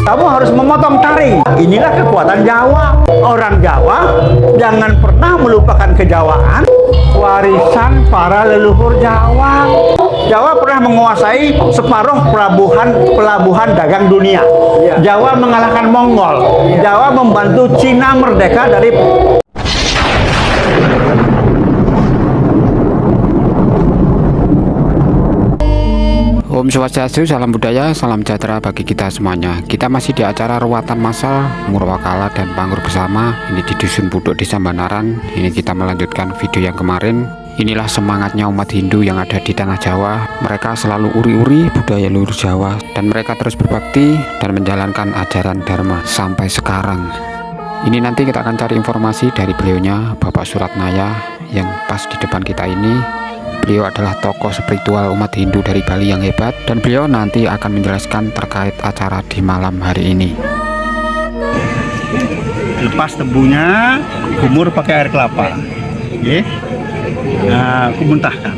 kamu harus memotong taring. Inilah kekuatan Jawa. Orang Jawa jangan pernah melupakan kejawaan, warisan para leluhur Jawa. Jawa pernah menguasai separuh pelabuhan dagang dunia. Jawa mengalahkan Mongol. Jawa membantu Cina merdeka dari Om Swastiastu, salam budaya, salam sejahtera bagi kita semuanya. Kita masih di acara ruatan massal Murwakala dan Panggur bersama. Ini di Dusun Buduk Desa Banaran. Ini kita melanjutkan video yang kemarin. Inilah semangatnya umat Hindu yang ada di tanah Jawa. Mereka selalu uri-uri budaya leluhur Jawa, dan mereka terus berbakti dan menjalankan ajaran Dharma sampai sekarang. Ini nanti kita akan cari informasi dari beliaunya, Bapak Suratnaya, yang pas di depan kita ini. Beliau adalah tokoh spiritual umat Hindu dari Bali yang hebat, dan beliau nanti akan menjelaskan terkait acara di malam hari ini. Lepas tebunya, kumur pakai air kelapa. Oke. Nah, aku muntahkan.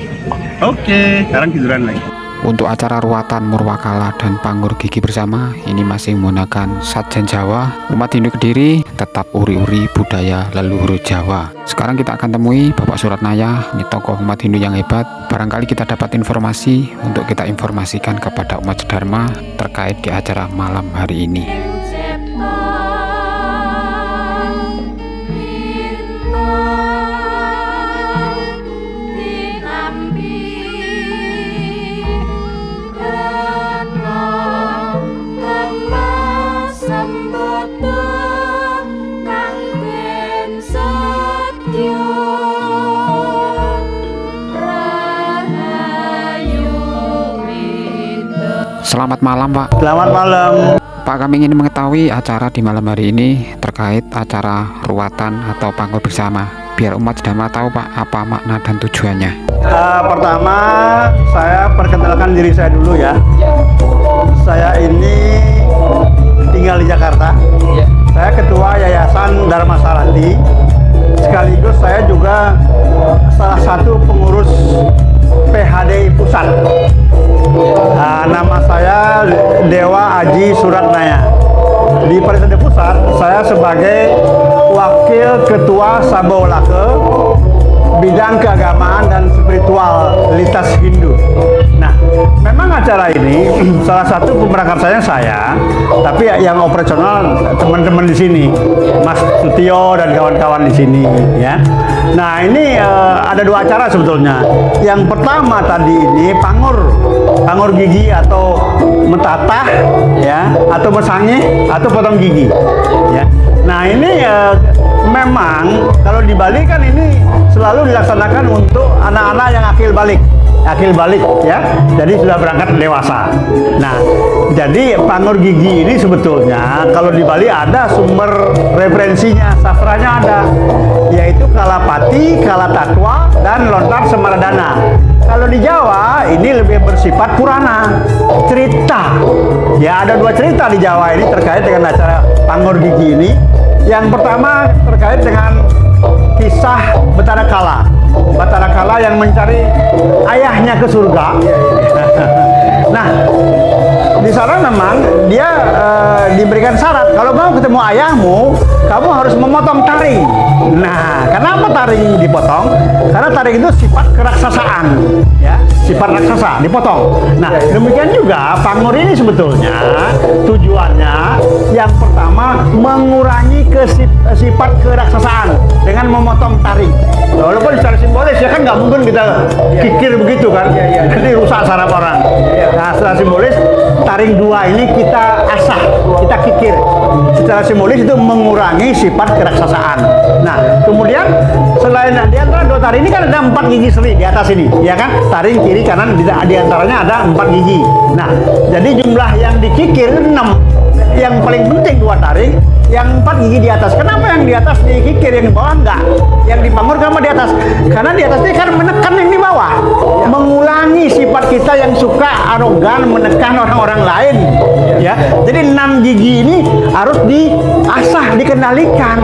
Oke, sekarang tiduran lagi. Untuk acara ruatan Murwakala dan Panggur Gigi bersama, ini masih menggunakan sajen Jawa. Umat Hindu Kediri tetap uri-uri budaya leluhur Jawa. Sekarang kita akan temui Bapak Suratnaya, ini tokoh umat Hindu yang hebat. Barangkali kita dapat informasi untuk kita informasikan kepada umat Dharma terkait di acara malam hari ini. Selamat malam, Pak. Selamat malam. Pak, kami ingin mengetahui acara di malam hari ini terkait acara ruatan atau Panggur bersama. Biar umat Dharma tahu, Pak, apa makna dan tujuannya. Pertama, saya perkenalkan diri saya dulu ya. Saya ini tinggal di Jakarta. Saya ketua Yayasan Dharma Sarati. Sekaligus saya juga salah satu pengurus PHDI Pusat. Nama saya Dewa Aji Suratnaya. Di Parisade Pusat, saya sebagai Wakil Ketua Sabaulake bidang keagamaan dan spiritualitas Hindu. Nah, memang acara ini salah satu pemberangkat saya, tapi yang operasional teman-teman di sini, Mas Sutio dan kawan-kawan di sini, ya. Nah, ini ada dua acara sebetulnya. Yang pertama tadi ini panggur gigi atau mentatah, ya, atau mesangeh atau potong gigi, ya. Nah, ini memang kalau di Bali kan ini selalu dilaksanakan untuk anak-anak yang akil balik ya, jadi sudah berangkat dewasa. Nah, jadi panggur gigi ini sebetulnya kalau di Bali ada sumber referensinya, sastranya ada, yaitu Kalapati, Kalatakwa, dan Lontar Semaradana. Kalau di Jawa ini lebih bersifat Purana, cerita. Ya, ada dua cerita di Jawa ini terkait dengan acara panggur gigi ini. Yang pertama terkait dengan kisah Batara Kala yang mencari ayahnya ke surga. Nah, di sana memang dia diberikan syarat, kalau mau ketemu ayahmu, kamu harus memotong taring. Nah, kenapa taring dipotong? Karena taring itu sifat keraksasaan, ya, sifat raksasa dipotong. Nah, demikian juga panggur ini sebetulnya tujuannya yang pertama mengurangi sifat keraksasaan dengan memotong taring. Walaupun secara simbolis ya kan nggak mungkin kita kikir begitu kan, nanti rusak saraf orang. Nah, secara simbolis taring dua ini kita asah, kita kikir. Secara simbolis itu mengurangi sifat keraksasaan. Nah, kemudian selain di antara dua taring ini kan ada 4 gigi seri di atas ini, ya kan? Taring kiri kanan di antaranya ada 4 gigi. Nah, jadi jumlah yang dikikir 6. Yang paling penting 2 taring, yang 4 gigi di atas. Kenapa yang di atas dikikir, yang di bawah enggak? Yang di panggur kenapa di atas? Karena di atas ini kan menekan yang di bawah, mengulangi sifat kita yang suka arogan, menekan orang-orang lain, ya. Jadi 6 gigi ini harus diasah, dikendalikan.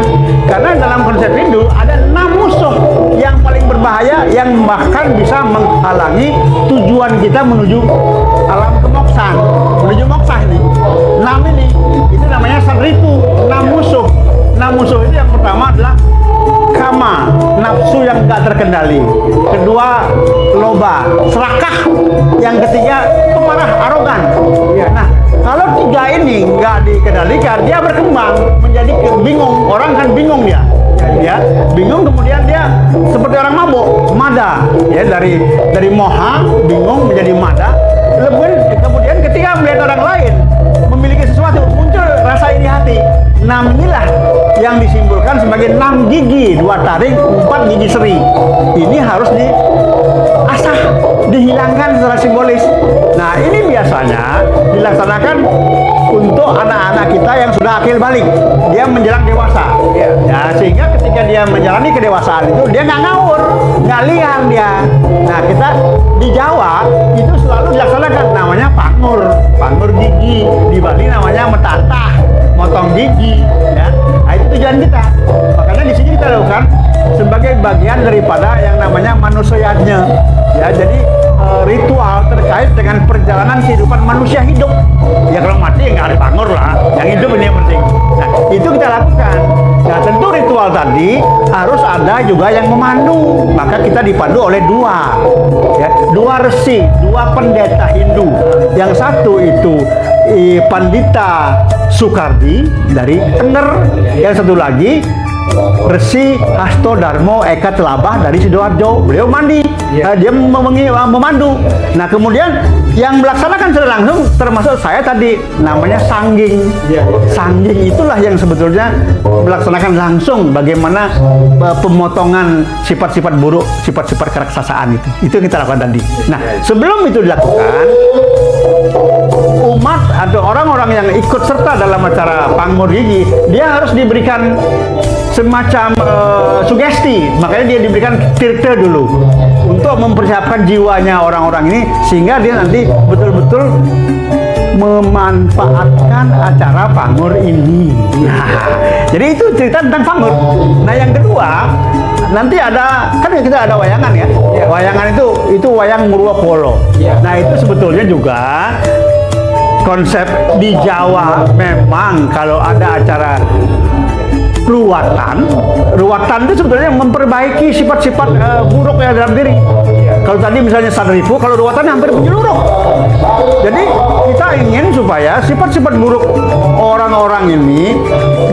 Karena dalam konsep Hindu ada 6 musuh yang paling berbahaya, yang bahkan bisa menghalangi tujuan kita menuju alam kemoksan, menuju moksa ini. 6 ini, itu namanya sanripu, 6 musuh. 6 musuh itu yang pertama adalah kama, nafsu yang gak terkendali. Kedua, loba, serakah. Yang ketiga, pemarah, arogan. Nah, kalau 3 ini nggak dikendalikan, dia berkembang menjadi bingung. Orang kan bingung dia. Ya, bingung, kemudian dia seperti orang mabuk, mada. Ya, dari moha, bingung menjadi mada. Kemudian ketika melihat orang lain memiliki sesuatu, muncul rasa iri hati. 6 inilah yang disimbolkan sebagai 6 gigi, 2 taring, 4 gigi seri. Ini harus diasah, dihilangkan secara simbolis. Nah, ini biasanya dilaksanakan untuk anak-anak kita yang sudah akil balik, dia menjelang dewasa. Ya, sehingga ketika dia menjalani kedewasaan itu dia nggak ngawur, nggak liar dia. Nah, kita di Jawa itu selalu dilaksanakan, namanya pangur gigi. Di Bali namanya metatah, motong gigi. Ya, nah, itu tujuan kita. Makanya di sini kita lakukan sebagai bagian daripada yang namanya manusianya. Ya, jadi ritual terkait dengan perjalanan kehidupan manusia hidup. Ya, kalau mati nggak ada pangur lah, yang hidup ini yang penting. Nah, itu kita lakukan. Nah, tentu ritual tadi harus ada juga yang memandu. Maka kita dipandu oleh 2 resi, 2 pendeta Hindu. Yang satu itu Pandita Soekardi dari Tenger, yang satu lagi Resi Hasto Darmo Eka Telabah dari Sidoarjo. Beliau mandi, dia memandu. Nah, kemudian yang melaksanakan secara langsung termasuk saya tadi, namanya sangging. Sangging itulah yang sebetulnya melaksanakan langsung bagaimana pemotongan sifat-sifat buruk, sifat-sifat keraksasaan itu yang kita lakukan tadi. Nah, sebelum itu dilakukan, umat atau orang-orang yang ikut serta dalam acara pangur gigi, dia harus diberikan semacam sugesti. Makanya dia diberikan tirta dulu untuk mempersiapkan jiwanya orang-orang ini, sehingga dia nanti betul-betul memanfaatkan acara pangur ini. Nah, jadi itu cerita tentang pangur. Nah, yang kedua, nanti ada, kan kita ada wayangan ya. Wayangan itu wayang Murwapolo. Nah, itu sebetulnya juga konsep di Jawa. Memang kalau ada acara ruwatan itu sebetulnya memperbaiki sifat-sifat buruk yang dalam diri. Kalau tadi misalnya sanripu, kalau ruwatan hampir menyeluruh. Jadi kita ingin supaya sifat-sifat buruk orang-orang ini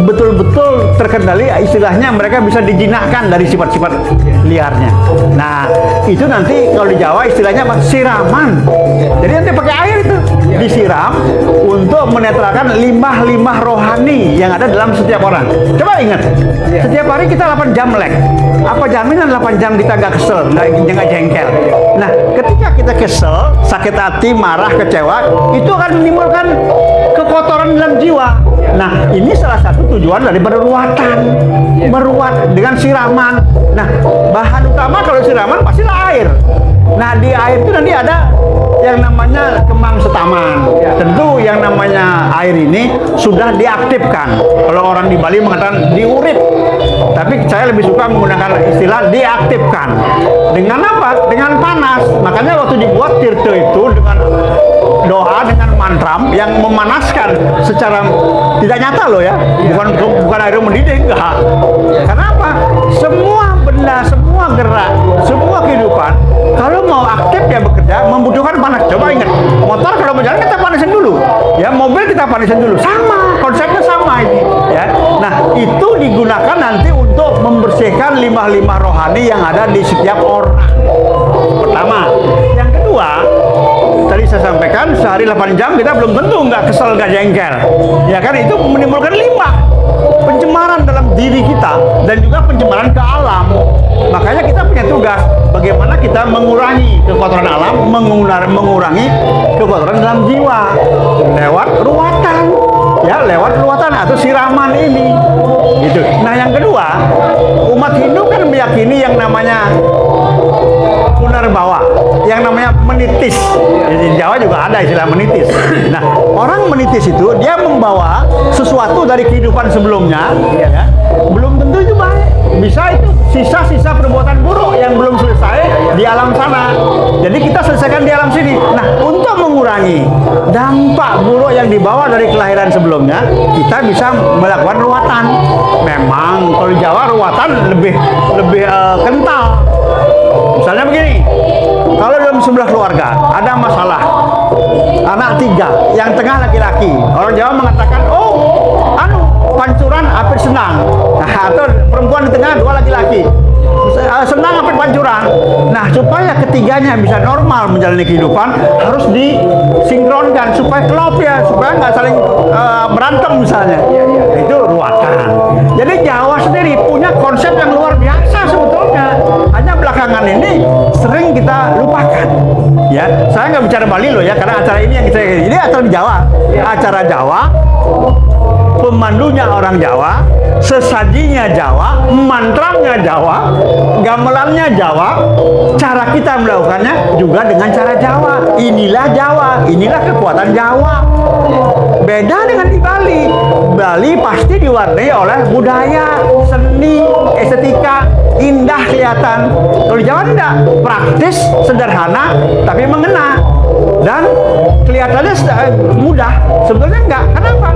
betul-betul terkendali, istilahnya mereka bisa dijinakkan dari sifat-sifat liarnya. Nah, itu nanti kalau di Jawa istilahnya apa? Siraman. Jadi nanti pakai air itu disiram untuk menetralkan limbah-limbah rohani yang ada dalam setiap orang. Coba ingat, setiap hari kita 8 jam melek. Apa jaminan 8 jam kita nggak kesel, nggak jengkel? Nah, ketika kita kesel, sakit hati, marah, kecewa, itu akan menimbulkan kekotoran dalam jiwa. Nah, ini salah satu tujuan daripada ruwatan. Meruat dengan siraman. Nah, bahan utama kalau siraman pastilah air. Nah, di air itu nanti ada yang namanya kemang setaman. Tentu yang namanya air ini sudah diaktifkan. Kalau orang di Bali mengatakan diurip, tapi saya lebih suka menggunakan istilah diaktifkan. Dengan apa? Dengan panas. Makanya waktu dibuat tirta itu dengan doa, dengan mantram yang memanaskan secara tidak nyata loh ya, bukan air mendidih, enggak. Karena apa? Semua benda, semua gerak, semua kehidupan kalau mau aktif ya bekerja membutuhkan panas. Coba ingat, motor kalau berjalan kita panasin dulu, ya, mobil kita panasin dulu, sama konsepnya sama ini, ya. Nah, itu digunakan nanti untuk membersihkan limbah-limbah rohani yang ada di setiap orang. Pertama, yang kedua, tadi saya sampaikan sehari 8 jam kita belum tentu nggak kesel, nggak jengkel, ya kan, itu menimbulkan limbah, pencemaran dalam diri kita dan juga pencemaran ke alam. Makanya kita punya tugas bagaimana kita mengurangi kekotoran alam, mengurangi kekotoran dalam jiwa lewat ruwatan, ya, lewat ruwatan atau siraman ini, gitu. Nah, yang kedua, umat Hindu kan meyakini yang namanya punarbawa, yang namanya menitis. Di Jawa juga ada istilah menitis. Nah, orang menitis itu dia membawa sesuatu dari kehidupan sebelumnya, ya, belum tentu itu baik. Bisa itu sisa-sisa perbuatan buruk yang belum selesai di alam sana. Jadi kita selesaikan di alam sini. Nah, untuk mengurangi dampak buruk yang dibawa dari kelahiran sebelumnya, kita bisa melakukan ruwatan. Memang kalau di Jawa ruwatan lebih kental. Misalnya begini, kalau dalam sebuah keluarga ada masalah, anak 3, yang tengah laki-laki, orang Jawa mengatakan, oh, pancuran apit senang. Nah, atau perempuan di tengah 2 laki-laki, senang apit pancuran. Nah, supaya ketiganya bisa normal menjalani kehidupan, harus disinkronkan supaya klop ya, supaya nggak saling berantem misalnya. Itu ruwatan. Jadi Jawa sendiri punya konsep yang luar biasa sebetulnya. Hanya belakangan ini sering kita lupakan. Ya, saya nggak bicara Bali loh ya, karena acara ini yang ini acara di Jawa. Acara Jawa, pemandunya orang Jawa, sesajinya Jawa, mantranya Jawa, gamelannya Jawa, cara kita melakukannya juga dengan cara Jawa. Inilah Jawa, inilah kekuatan Jawa. Beda dengan di Bali. Bali pasti diwarnai oleh budaya, seni, estetika, indah kelihatan. Kalau di Jawa tidak, praktis, sederhana, tapi mengena. Dan kelihatannya mudah, sebetulnya enggak. Kenapa?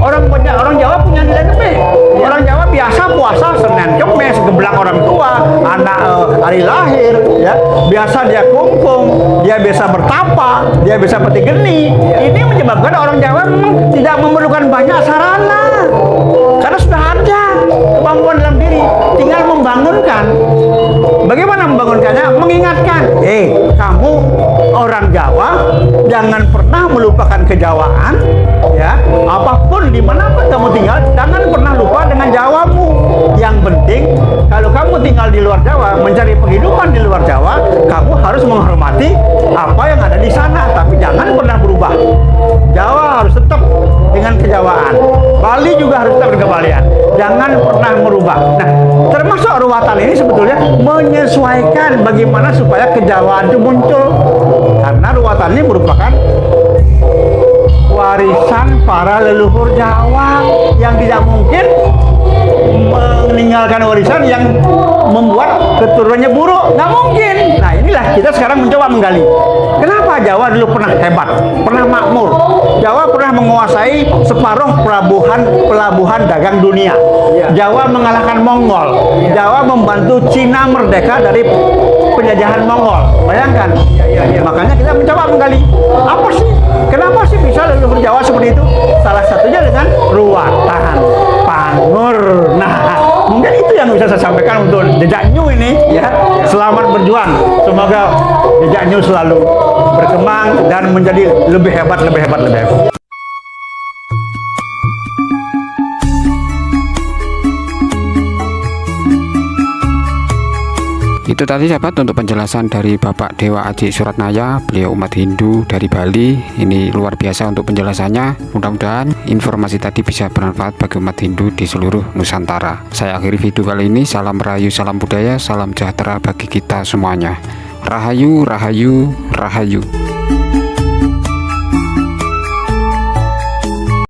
Orang Jawa punya nilai lebih. Orang Jawa biasa puasa Senin Kemis, geblak orang tua, anak hari lahir, ya. Biasa dia kungkung, dia biasa bertapa, dia bisa peti geni. Ini menyebabkan orang Jawa memang tidak memerlukan banyak sarana, karena sudah ada kemampuan dalam diri, tinggal membangunkan. Bagaimana membangunkannya? Mengingatkan, kamu orang Jawa, jangan pernah melupakan kejawaan, ya. Apapun dimanapun kamu tinggal, jangan pernah lupa dengan Jawamu. Yang penting, kalau kamu tinggal di luar Jawa, mencari penghidupan di luar Jawa, kamu harus menghormati apa yang ada di sana, tapi jangan pernah berubah. Jawa harus tetap dengan kejawaan. Bali juga harus tetap berkebalian. Jangan pernah merubah. Nah, termasuk ruwatan ini sebetulnya menyesuaikan bagaimana supaya kejawaan itu muncul. Karena ruwatan ini merupakan warisan para leluhur Jawa yang tidak mungkin meninggalkan warisan yang membuat keturunannya buruk, nggak mungkin. Nah, inilah kita sekarang mencoba menggali. Kenapa Jawa dulu pernah hebat, pernah makmur? Jawa pernah menguasai separuh pelabuhan dagang dunia. Jawa mengalahkan Mongol. Jawa membantu Cina merdeka dari penjajahan Mongol. Bayangkan. Makanya kita mencoba menggali. Apa sih? Kenapa sih bisa leluhur Jawa seperti itu? Salah satunya dengan ruwatan, pangur. Nah, mungkin itu yang bisa saya sampaikan untuk Jejak New ini, ya. Selamat berjuang. Semoga Jejak New selalu berkembang dan menjadi lebih hebat, lebih hebat, lebih hebat. Itu tadi sahabat untuk penjelasan dari Bapak Dewa Aji Suratnaya, beliau umat Hindu dari Bali. Ini luar biasa untuk penjelasannya. Mudah-mudahan informasi tadi bisa bermanfaat bagi umat Hindu di seluruh Nusantara. Saya akhiri video kali ini. Salam Rahayu, salam budaya, salam sejahtera bagi kita semuanya. Rahayu, Rahayu, Rahayu.